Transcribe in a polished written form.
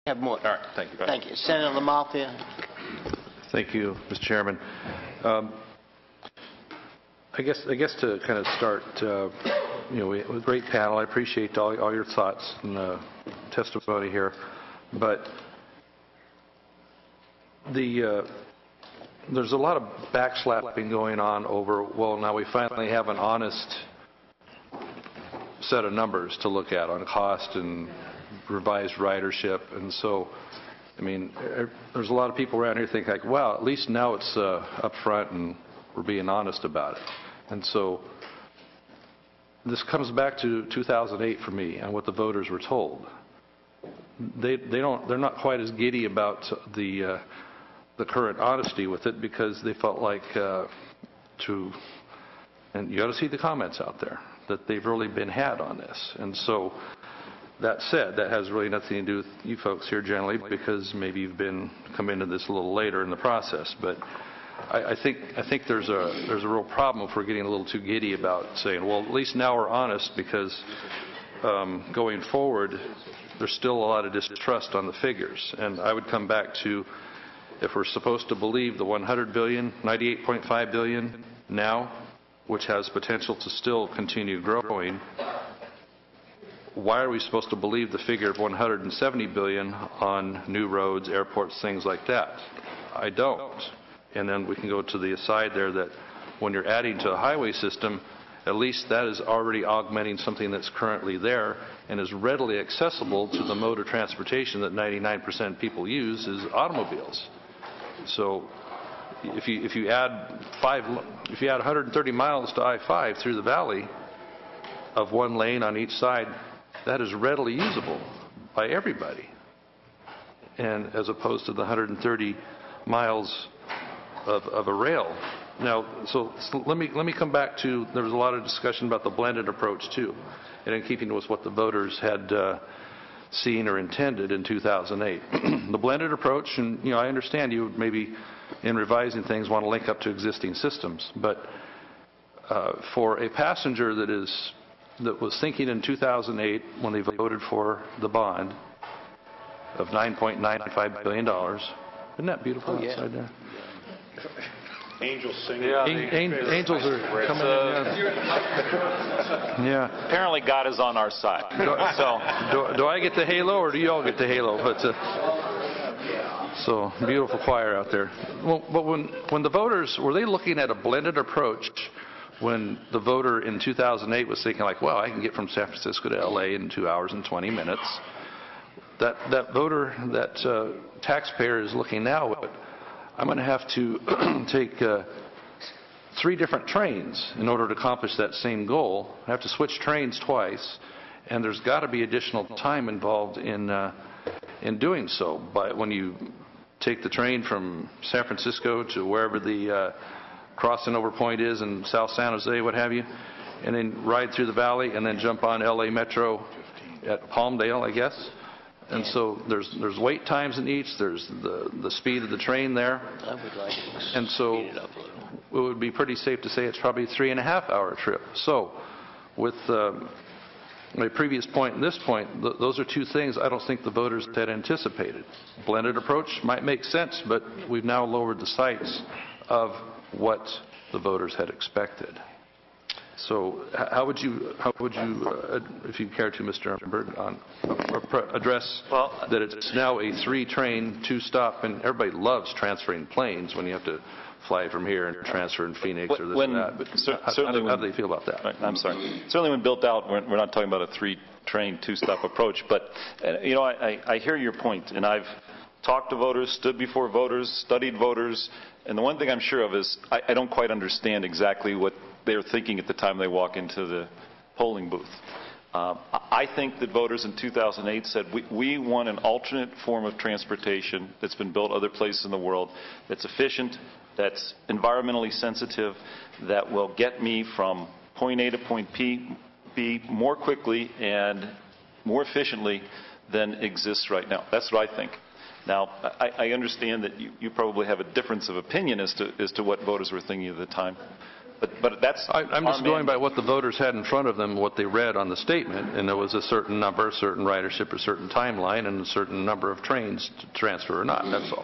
Have more. All right, thank you. Thank you. Senator LaMalfa. Thank you, Mr. Chairman. I guess to kind of start, we have a great panel. I appreciate all your thoughts and testimony here, but there's a lot of backslapping going on over, well, now we finally have an honest set of numbers to look at on cost and revised ridership. And so, I mean, there's a lot of people around here think like, wow, at least now it's up front and we're being honest about it. And so this comes back to 2008 for me and what the voters were told. They're not quite as giddy about the current honesty with it because they felt like and you got to see the comments out there, that they've really been had on this. And so that said, that has really nothing to do with you folks here generally, because maybe you've come into this a little later in the process. But I think there's a real problem if we're getting a little too giddy about saying, well, at least now we're honest, because going forward, there's still a lot of distrust on the figures. And I would come back to, if we're supposed to believe the 100 billion, 98.5 billion now, which has potential to still continue growing, why are we supposed to believe the figure of 170 billion on new roads, airports, things like that? I don't. And then we can go to the aside there that when you're adding to a highway system, at least that is already augmenting something that's currently there and is readily accessible to the mode of transportation that 99% of people use, is automobiles. So if you add 130 miles to I-5 through the valley of one lane on each side, that is readily usable by everybody, and as opposed to the 130 miles of a rail. Now, so let me come back to, there was a lot of discussion about the blended approach too, and in keeping with what the voters had seen or intended in 2008. The blended approach, and I understand you maybe in revising things want to link up to existing systems, but for a passenger that was thinking in 2008 when they voted for the bond of $9.95 billion. Isn't that beautiful outside there? Angels singing. Yeah, angels are coming in. Yeah. Apparently God is on our side. Do I get the halo, or do you all get the halo? But so beautiful choir out there. Well, but when the voters, were they looking at a blended approach when the voter in 2008 was thinking like, well, I can get from San Francisco to LA in 2 hours and 20 minutes. That voter, that taxpayer is looking now at, I'm going to have to take 3 different trains in order to accomplish that same goal. I have to switch trains twice, and there's got to be additional time involved in doing so. But when you take the train from San Francisco to wherever the crossing over point is in South San Jose, what have you, and then ride through the valley and then jump on LA Metro at Palmdale, I guess. And so there's wait times in each, there's the speed of the train there. I would like to and so speed it up a little. It would be pretty safe to say it's probably a 3.5-hour trip. So with my previous point and this point, those are 2 things I don't think the voters had anticipated. Blended approach might make sense, but we've now lowered the sights of what the voters had expected. So how would you, if you care to, Mr. Umberg, address that it's now a 3-train, 2-stop, and everybody loves transferring planes when you have to fly from here and transfer in Phoenix or this and that. But how do they feel about that? I'm sorry. Certainly when built out, we're not talking about a 3-train, 2-stop approach. But, I hear your point, and I've talked to voters, stood before voters, studied voters, and the one thing I'm sure of is I don't quite understand exactly what they're thinking at the time they walk into the polling booth. I think that voters in 2008 said we want an alternate form of transportation that's been built other places in the world, that's efficient, that's environmentally sensitive, that will get me from point A to point B more quickly and more efficiently than exists right now. That's what I think. Now, I understand that you probably have a difference of opinion as to what voters were thinking at the time. But that's... I'm just going by what the voters had in front of them, what they read on the statement, and there was a certain number, a certain ridership, a certain timeline, and a certain number of trains to transfer or not, that's all.